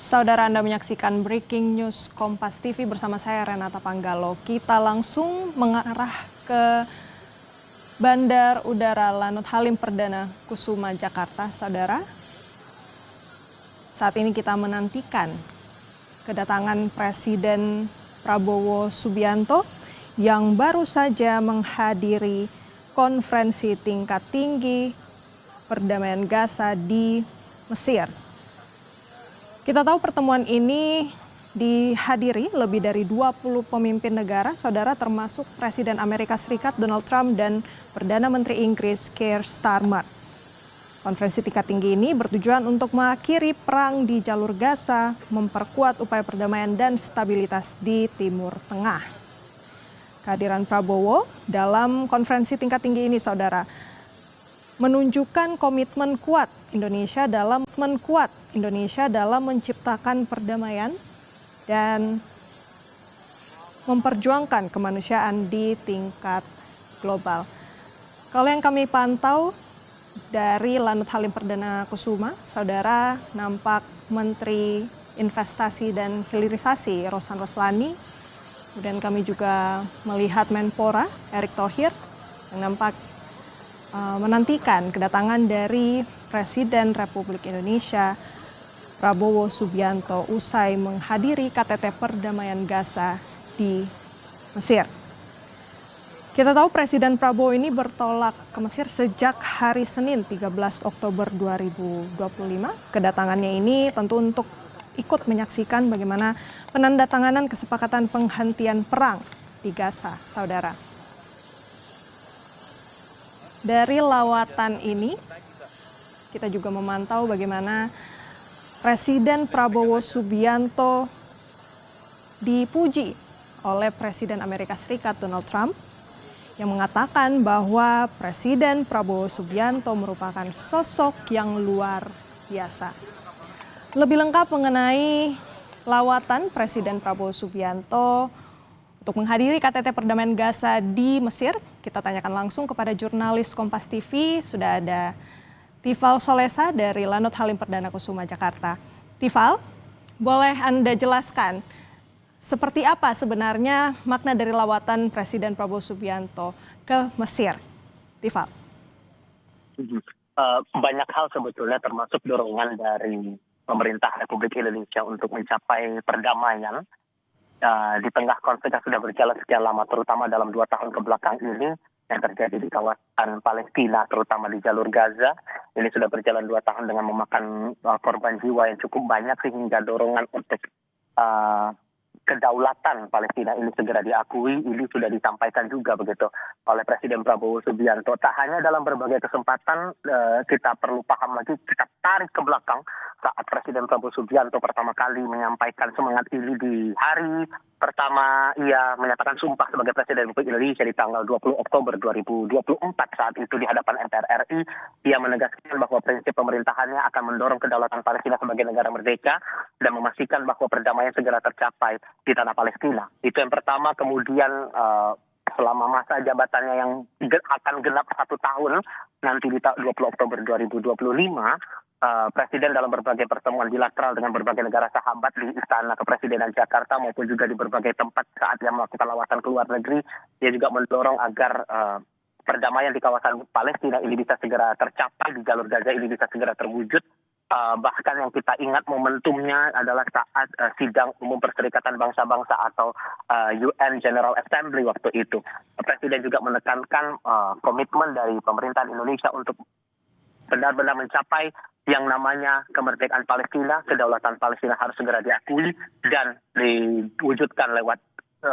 Saudara, Anda menyaksikan Breaking News Kompas TV bersama saya Renata Panggalo. Kita langsung mengarah ke Bandar Udara Lanut Halim Perdana Kusuma, Jakarta, saudara. Saat ini kita menantikan kedatangan Presiden Prabowo Subianto yang baru saja menghadiri konferensi tingkat tinggi perdamaian Gaza di Mesir. Kita tahu pertemuan ini dihadiri lebih dari 20 pemimpin negara, saudara, termasuk Presiden Amerika Serikat Donald Trump dan Perdana Menteri Inggris Keir Starmer. Konferensi tingkat tinggi ini bertujuan untuk mengakhiri perang di jalur Gaza, memperkuat upaya perdamaian dan stabilitas di Timur Tengah. Kehadiran Prabowo dalam konferensi tingkat tinggi ini, saudara, menunjukkan komitmen kuat Indonesia dalam menciptakan perdamaian dan memperjuangkan kemanusiaan di tingkat global. Kalau yang kami pantau dari Lanut Halim Perdana Kusuma, saudara, nampak Menteri Investasi dan Hilirisasi Rosan Roslani, kemudian kami juga melihat Menpora Erick Thohir yang nampak menantikan kedatangan dari Presiden Republik Indonesia Prabowo Subianto usai menghadiri KTT Perdamaian Gaza di Mesir. Kita tahu Presiden Prabowo ini bertolak ke Mesir sejak hari Senin 13 Oktober 2025. Kedatangannya ini tentu untuk ikut menyaksikan bagaimana penandatanganan kesepakatan penghentian perang di Gaza, saudara. Dari lawatan ini, kita juga memantau bagaimana Presiden Prabowo Subianto dipuji oleh Presiden Amerika Serikat Donald Trump yang mengatakan bahwa Presiden Prabowo Subianto merupakan sosok yang luar biasa. Lebih lengkap mengenai lawatan Presiden Prabowo Subianto untuk menghadiri KTT Perdamaian Gaza di Mesir, kita tanyakan langsung kepada jurnalis Kompas TV. Sudah ada Tifal Solesa dari Lanut Halim Perdana Kusuma, Jakarta. Tifal, boleh Anda jelaskan seperti apa sebenarnya makna dari lawatan Presiden Prabowo Subianto ke Mesir? Tifal. Banyak hal sebetulnya, termasuk dorongan dari pemerintah Republik Indonesia untuk mencapai perdamaian di tengah konflik yang sudah berjalan sekian lama, terutama dalam 2 tahun kebelakang ini yang terjadi di kawasan Palestina, terutama di jalur Gaza. Ini sudah berjalan 2 tahun dengan memakan korban jiwa yang cukup banyak, sehingga dorongan untuk kedaulatan Palestina ini segera diakui, ini sudah disampaikan juga begitu oleh Presiden Prabowo Subianto. Tak hanya dalam berbagai kesempatan, kita perlu paham lagi, kita tarik ke belakang saat Presiden Prabowo Subianto pertama kali menyampaikan semangat ini di hari pertama ia menyatakan sumpah sebagai Presiden Republik Indonesia di tanggal 20 Oktober 2024. Saat itu di hadapan MPR RI, ia menegaskan bahwa prinsip pemerintahannya akan mendorong kedaulatan Palestina sebagai negara merdeka dan memastikan bahwa perdamaian segera tercapai di tanah Palestina. Itu yang pertama. Kemudian selama masa jabatannya yang akan genap 1 tahun nanti di 20 Oktober 2025, Presiden dalam berbagai pertemuan bilateral dengan berbagai negara sahabat di Istana Kepresidenan Jakarta maupun juga di berbagai tempat saat dia melakukan lawatan ke luar negeri, dia juga mendorong agar perdamaian di kawasan Palestina ini bisa segera tercapai, di jalur Gaza ini bisa segera terwujud. Bahkan yang kita ingat momentumnya adalah saat sidang umum Perserikatan Bangsa-Bangsa atau UN General Assembly waktu itu. Presiden juga menekankan komitmen dari pemerintahan Indonesia untuk benar-benar mencapai yang namanya kemerdekaan Palestina, kedaulatan Palestina harus segera diakui dan diwujudkan lewat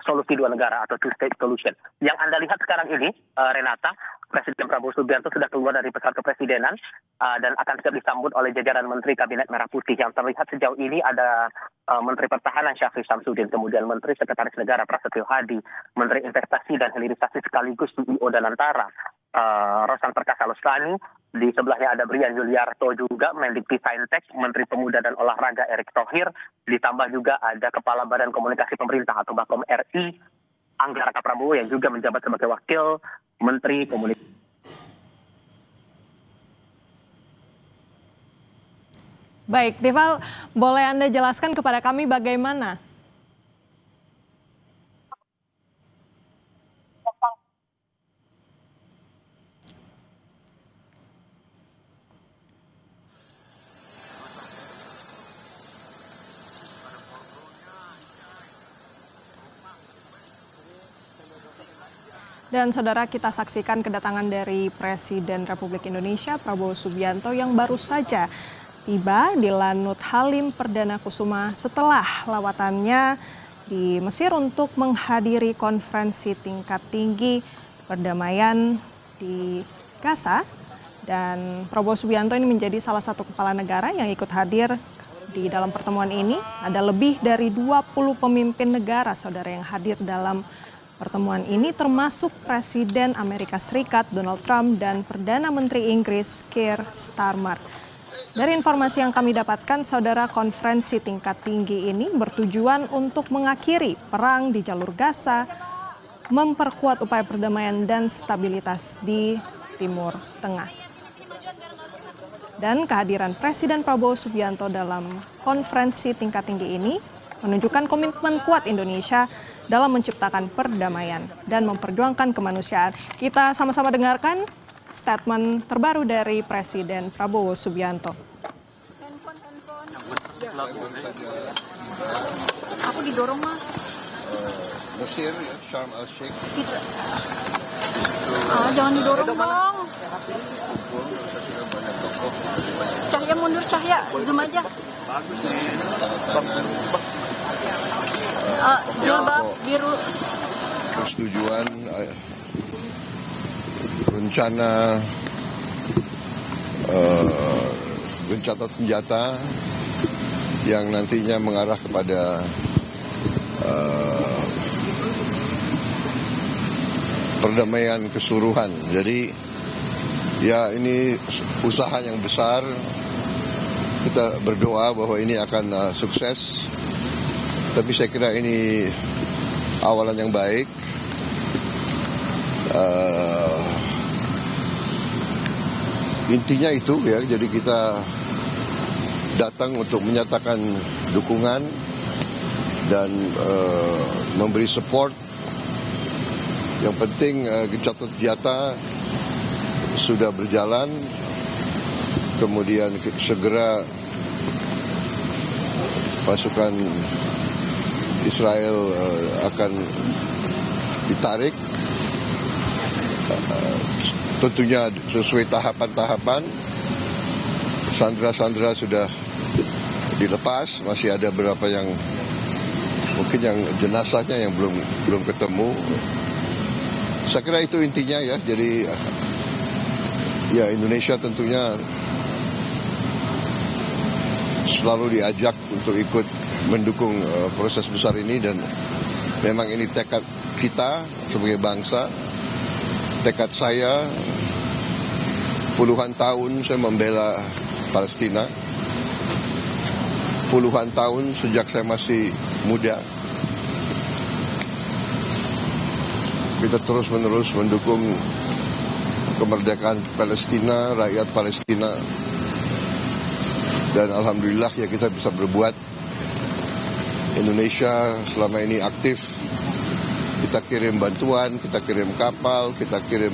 solusi 2 negara atau two-state solution. Yang Anda lihat sekarang ini, Renata, Presiden Prabowo Subianto sudah keluar dari pesawat kepresidenan dan akan siap disambut oleh jajaran Menteri Kabinet Merah Putih. Yang terlihat sejauh ini ada Menteri Pertahanan Syafri Samsudin, kemudian Menteri Sekretaris Negara Prasetyo Hadi, Menteri Investasi dan Hilirisasi sekaligus CEO Danantara Rosan Perkasa Roslani. Di sebelahnya ada Brian Yuliarto juga, Mendikti Saintek, Menteri Pemuda dan Olahraga Erick Thohir, ditambah juga ada Kepala Badan Komunikasi Pemerintah atau Bakom RI, Angga Raka Prabowo yang juga menjabat sebagai Wakil Menteri Komunikasi. Baik, Rival, boleh Anda jelaskan kepada kami bagaimana? Dan saudara, kita saksikan kedatangan dari Presiden Republik Indonesia Prabowo Subianto yang baru saja tiba di Lanut Halim Perdana Kusuma setelah lawatannya di Mesir untuk menghadiri konferensi tingkat tinggi perdamaian di Gaza. Dan Prabowo Subianto ini menjadi salah satu kepala negara yang ikut hadir di dalam pertemuan ini. Ada lebih dari 20 pemimpin negara, saudara, yang hadir dalam pertemuan ini, termasuk Presiden Amerika Serikat Donald Trump dan Perdana Menteri Inggris Keir Starmer. Dari informasi yang kami dapatkan, saudara, konferensi tingkat tinggi ini bertujuan untuk mengakhiri perang di jalur Gaza, memperkuat upaya perdamaian dan stabilitas di Timur Tengah. Dan kehadiran Presiden Prabowo Subianto dalam konferensi tingkat tinggi ini menunjukkan komitmen kuat Indonesia dalam menciptakan perdamaian dan memperjuangkan kemanusiaan. Kita sama-sama dengarkan statement terbaru dari Presiden Prabowo Subianto. Aku didorong, Mas. Mesir, ya, Sharm el-Sheikh. Jangan didorong dong. Kumpul, saya banyak tokoh. Cahya mundur, Cahya. Zoom aja. Jilbab biru. Persetujuan rencana gencatan senjata yang nantinya mengarah kepada perdamaian keseluruhan. Jadi ya, ini usaha yang besar. Kita berdoa bahwa ini akan sukses. Tapi saya kira ini awalan yang baik. Intinya itu ya, jadi kita datang untuk menyatakan dukungan dan memberi support. Yang penting gencatan senjata sudah berjalan, kemudian segera pasukan Israel akan ditarik, tentunya sesuai tahapan-tahapan. Sandera-sandera sudah dilepas, masih ada beberapa yang mungkin yang jenazahnya yang belum ketemu. Saya kira itu intinya ya. Jadi ya, Indonesia tentunya selalu diajak untuk ikut mendukung proses besar ini, dan memang ini tekad kita sebagai bangsa. Tekad saya, puluhan tahun saya membela Palestina, puluhan tahun sejak saya masih muda. Kita terus-menerus mendukung kemerdekaan Palestina, rakyat Palestina. Dan alhamdulillah ya, kita bisa berbuat. Indonesia selama ini aktif. Kita kirim bantuan, kita kirim kapal, kita kirim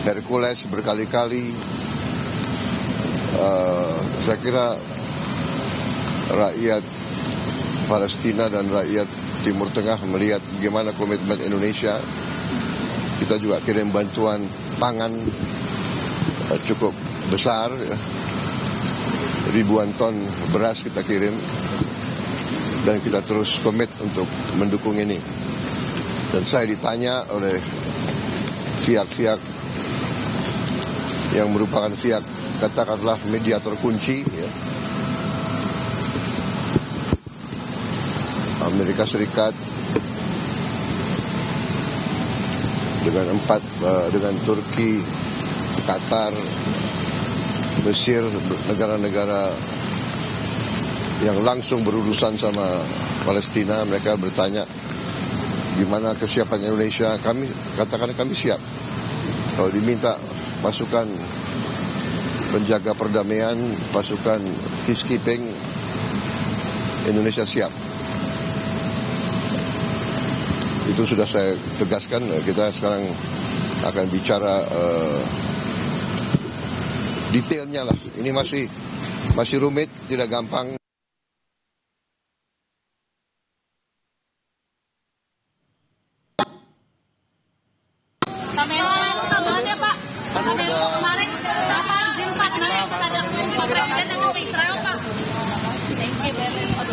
Hercules berkali-kali. Saya kira rakyat Palestina dan rakyat Timur Tengah melihat bagaimana komitmen Indonesia. Kita juga kirim bantuan pangan cukup besar, ya. Ribuan ton beras kita kirim, dan kita terus komit untuk mendukung ini. Dan saya ditanya oleh pihak-pihak yang merupakan pihak, katakanlah, mediator kunci, ya. Amerika Serikat dengan Turki, Qatar, Mesir, negara-negara yang langsung berurusan sama Palestina. Mereka bertanya gimana kesiapan Indonesia. Kami katakan kami siap. Kalau diminta pasukan penjaga perdamaian, pasukan peacekeeping Indonesia siap. Itu sudah saya tegaskan. Kita sekarang akan bicara detailnya lah. Ini masih rumit, tidak gampang. Tambahannya Pak, kemarin Bapak izin Pak sebenarnya ada Pak Presiden yang mau ke Israel Pak. Thank you very much.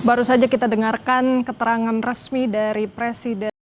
Baru saja kita dengarkan keterangan resmi dari Presiden